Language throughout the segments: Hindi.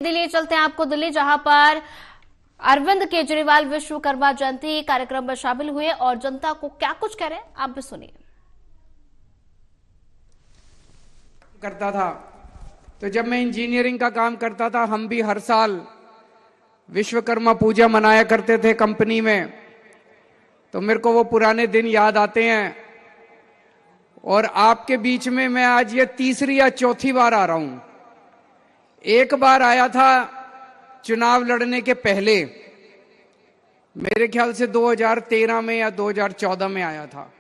लिए चलते हैं आपको दिल्ली, जहां पर अरविंद केजरीवाल विश्वकर्मा जयंती कार्यक्रम में शामिल हुए और जनता को क्या कुछ कह रहे हैं आप भी सुनिए। करता था तो जब मैं इंजीनियरिंग का काम करता था, हम भी हर साल विश्वकर्मा पूजा मनाया करते थे कंपनी में। तो मेरे को वो पुराने दिन याद आते हैं और आपके बीच में मैं आज ये तीसरी या चौथी बार आ रहा हूं। एक बार आया था चुनाव लड़ने के पहले, मेरे ख्याल से 2013 में या 2014 में आया था।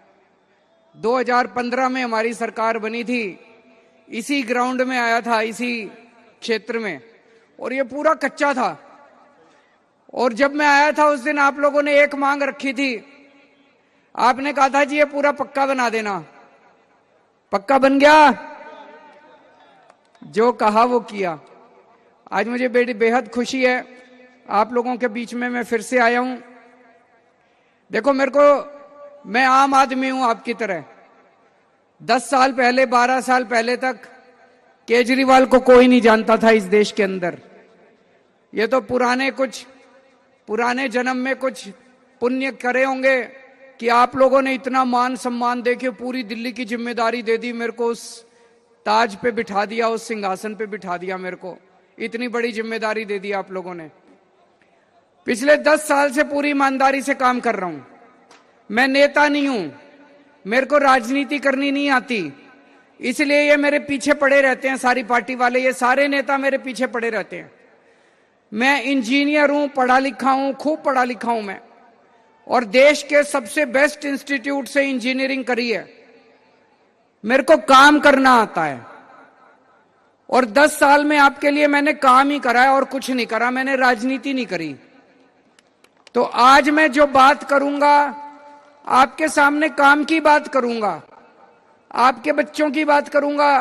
2015 में हमारी सरकार बनी थी, इसी ग्राउंड में आया था, इसी क्षेत्र में, और ये पूरा कच्चा था। और जब मैं आया था उस दिन आप लोगों ने एक मांग रखी थी, आपने कहा था जी ये पूरा पक्का बना देना। पक्का बन गया, जो कहा वो किया। आज मुझे बेहद खुशी है, आप लोगों के बीच में मैं फिर से आया हूं। देखो मैं आम आदमी हूं आपकी तरह। 10 साल पहले, 12 साल पहले तक केजरीवाल को कोई नहीं जानता था इस देश के अंदर। ये तो पुराने जन्म में कुछ पुण्य करे होंगे कि आप लोगों ने इतना मान सम्मान देके पूरी दिल्ली की जिम्मेदारी दे दी मेरे को, उस ताज पे बिठा दिया, उस सिंहासन पे बिठा दिया, मेरे को इतनी बड़ी जिम्मेदारी दे दी आप लोगों ने। पिछले 10 साल से पूरी ईमानदारी से काम कर रहा हूं। मैं नेता नहीं हूं, मेरे को राजनीति करनी नहीं आती, इसलिए ये मेरे पीछे पड़े रहते हैं सारी पार्टी वाले, ये सारे नेता मेरे पीछे पड़े रहते हैं। मैं इंजीनियर हूं, पढ़ा लिखा हूं, खूब पढ़ा लिखा हूं मैं, और देश के सबसे बेस्ट इंस्टीट्यूट से इंजीनियरिंग करी है। मेरे को काम करना आता है और 10 साल में आपके लिए मैंने काम ही करा है और कुछ नहीं करा, मैंने राजनीति नहीं करी। तो आज मैं जो बात करूंगा आपके सामने काम की बात करूंगा, आपके बच्चों की बात करूंगा,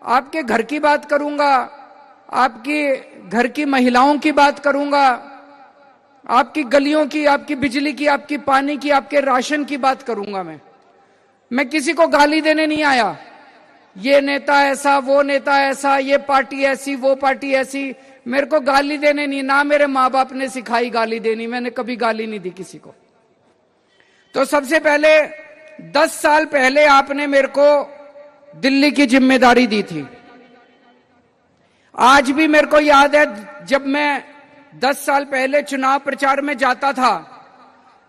आपके घर की बात करूंगा, आपकी घर की महिलाओं की बात करूंगा, आपकी गलियों की, आपकी बिजली की, आपकी पानी की, आपके राशन की बात करूंगा। मैं किसी को गाली देने नहीं आया, ये नेता ऐसा, वो नेता ऐसा, ये पार्टी ऐसी, वो पार्टी ऐसी। मेरे को गाली देने नहीं, ना मेरे माँ बाप ने सिखाई गाली देनी, मैंने कभी गाली नहीं दी किसी को। तो सबसे पहले 10 साल पहले आपने मेरे को दिल्ली की जिम्मेदारी दी थी। आज भी मेरे को याद है, जब मैं 10 साल पहले चुनाव प्रचार में जाता था,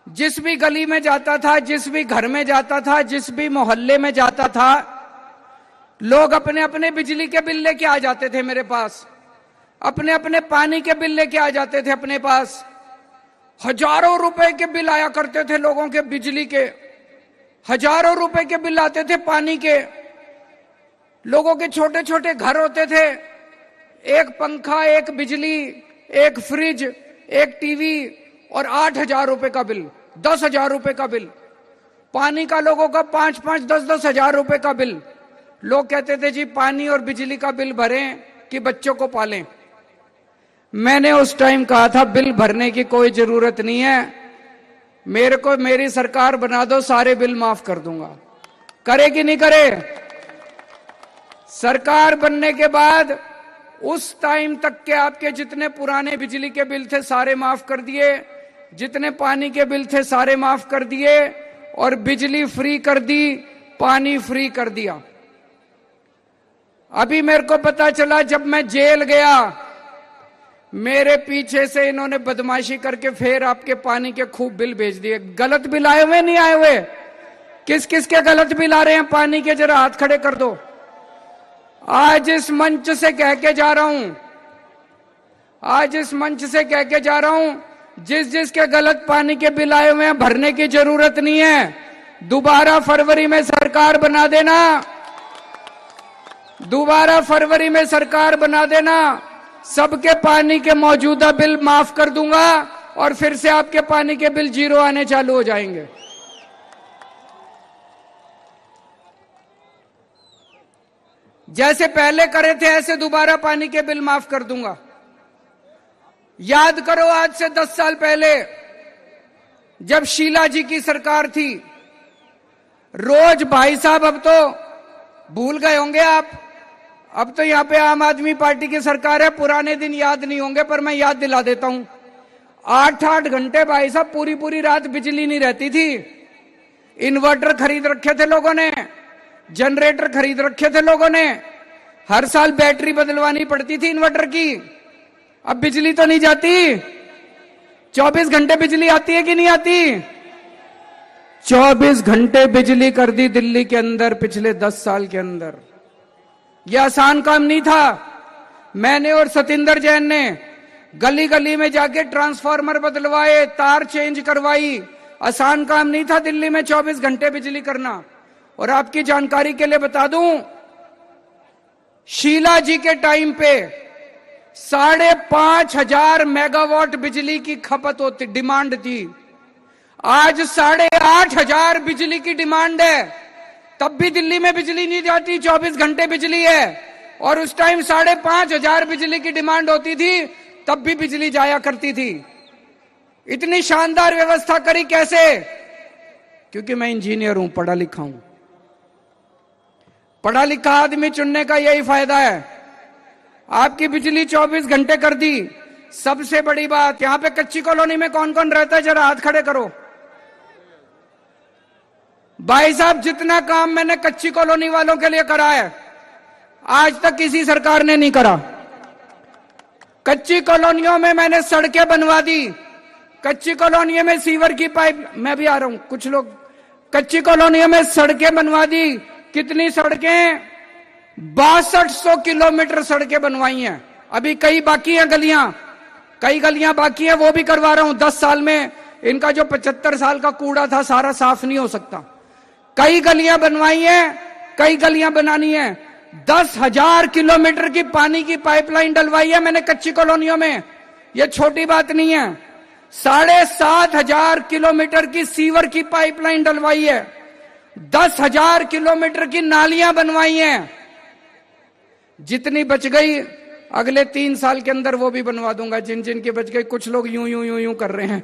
जिस भी गली में जाता था, जिस भी घर में जाता था, जिस भी मोहल्ले में जाता था, लोग अपने अपने बिजली के बिल लेके आ जाते थे मेरे पास, अपने अपने पानी के बिल लेके आ जाते थे अपने पास। हजारों रुपए के बिल आया करते थे लोगों के, बिजली के हजारों रुपए के बिल आते थे, पानी के। लोगों के छोटे छोटे घर होते थे, एक पंखा, एक बिजली, एक फ्रिज, एक टीवी, और 8,000 रुपए का बिल, 10,000 रुपए का बिल। पानी का लोगों का 5-5, 10-10 हजार रुपए का बिल। लोग कहते थे जी पानी और बिजली का बिल भरें कि बच्चों को पालें। मैंने उस टाइम कहा था बिल भरने की कोई जरूरत नहीं है, मेरे को मेरी सरकार बना दो, सारे बिल माफ कर दूंगा। करे कि नहीं करे? सरकार बनने के बाद उस टाइम तक के आपके जितने पुराने बिजली के बिल थे सारे माफ कर दिए, जितने पानी के बिल थे सारे माफ कर दिए, और बिजली फ्री कर दी, पानी फ्री कर दिया। अभी मेरे को पता चला, जब मैं जेल गया, मेरे पीछे से इन्होंने बदमाशी करके फिर आपके पानी के खूब बिल भेज दिए। गलत बिल आए हुए नहीं आए हुए? किस किस के गलत बिल आ रहे हैं पानी के, जरा हाथ खड़े कर दो। आज इस मंच से कह के जा रहा हूं, आज इस मंच से कह के जा रहा हूं, जिसके गलत पानी के बिल आए हुए हैं भरने की जरूरत नहीं है। दोबारा फरवरी में सरकार बना देना, दोबारा फरवरी में सरकार बना देना, सबके पानी के मौजूदा बिल माफ कर दूंगा और फिर से आपके पानी के बिल 0 आने चालू हो जाएंगे। जैसे पहले करे थे ऐसे दोबारा पानी के बिल माफ कर दूंगा। याद करो, आज से 10 साल पहले जब शीला जी की सरकार थी, रोज, भाई साहब अब तो भूल गए होंगे आप, अब तो यहां पे आम आदमी पार्टी की सरकार है, पुराने दिन याद नहीं होंगे पर मैं याद दिला देता हूं। 8-8 घंटे भाई साहब पूरी पूरी रात बिजली नहीं रहती थी। इन्वर्टर खरीद रखे थे लोगों ने, जनरेटर खरीद रखे थे लोगों ने, हर साल बैटरी बदलवानी पड़ती थी इन्वर्टर की। अब बिजली तो नहीं जाती, 24 घंटे बिजली आती है कि नहीं आती? 24 घंटे बिजली कर दी दिल्ली के अंदर पिछले 10 साल के अंदर। यह आसान काम नहीं था। मैंने और सतिंदर जैन ने गली गली में जाके ट्रांसफार्मर बदलवाए, तार चेंज करवाई। आसान काम नहीं था दिल्ली में 24 घंटे बिजली करना। और आपकी जानकारी के लिए बता दूं, शीला जी के टाइम पे 5,500 मेगावाट बिजली की खपत होती, डिमांड थी। आज 8,500 बिजली की डिमांड है, तब भी दिल्ली में बिजली नहीं जाती, 24 घंटे बिजली है। और उस टाइम 5,500 बिजली की डिमांड होती थी, तब भी बिजली जाया करती थी। इतनी शानदार व्यवस्था करी कैसे? क्योंकि मैं इंजीनियर हूं, पढ़ा लिखा हूं। पढ़ा लिखा आदमी चुनने का यही फायदा है। आपकी बिजली 24 घंटे कर दी। सबसे बड़ी बात, यहां पे कच्ची कॉलोनी में कौन कौन रहता है, जरा हाथ खड़े करो। भाई साहब, जितना काम मैंने कच्ची कॉलोनी वालों के लिए करा है, आज तक किसी सरकार ने नहीं करा। कच्ची कॉलोनियों में मैंने सड़कें बनवा दी, कच्ची कॉलोनियों में सीवर की पाइप, मैं भी आ रहा हूं, कुछ लोग, कच्ची कॉलोनियों में सड़कें बनवा दी। कितनी सड़कें? 6200 किलोमीटर सड़कें बनवाई हैं। अभी कई बाकी हैं गलियां, कई गलियां बाकी हैं, वो भी करवा रहा हूं। 10 साल में इनका जो 75 साल का कूड़ा था सारा साफ नहीं हो सकता। कई गलियां बनवाई हैं, कई गलियां बनानी है। 10,000 किलोमीटर की पानी की पाइपलाइन डलवाई है मैंने कच्ची कॉलोनियों में। यह छोटी बात नहीं है। 7,500 किलोमीटर की सीवर की पाइपलाइन डलवाई है। 10,000 किलोमीटर की नालियां बनवाई हैं। जितनी बच गई अगले 3 साल के अंदर वो भी बनवा दूंगा, जिन जिन की बच गई। कुछ लोग यूं यूं यूं यूं कर रहे हैं।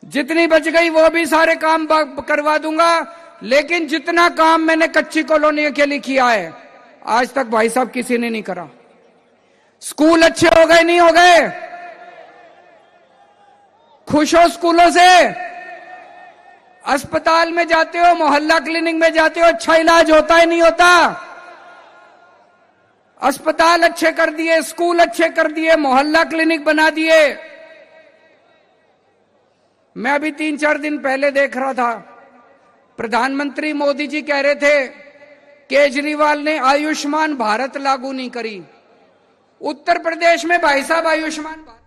जितनी बच गई वो भी सारे काम करवा दूंगा। लेकिन जितना काम मैंने कच्ची कॉलोनी के लिए किया है, आज तक भाई साहब किसी ने नहीं करा। स्कूल अच्छे हो गए नहीं हो गए? खुश हो स्कूलों से? अस्पताल में जाते हो, मोहल्ला क्लिनिक में जाते हो, अच्छा इलाज होता है नहीं होता? अस्पताल अच्छे कर दिए, स्कूल अच्छे कर दिए, मोहल्ला क्लिनिक बना दिए। मैं अभी 3-4 दिन पहले देख रहा था, प्रधानमंत्री मोदी जी कह रहे थे केजरीवाल ने आयुष्मान भारत लागू नहीं करी। उत्तर प्रदेश में भाई साहब आयुष्मान भारत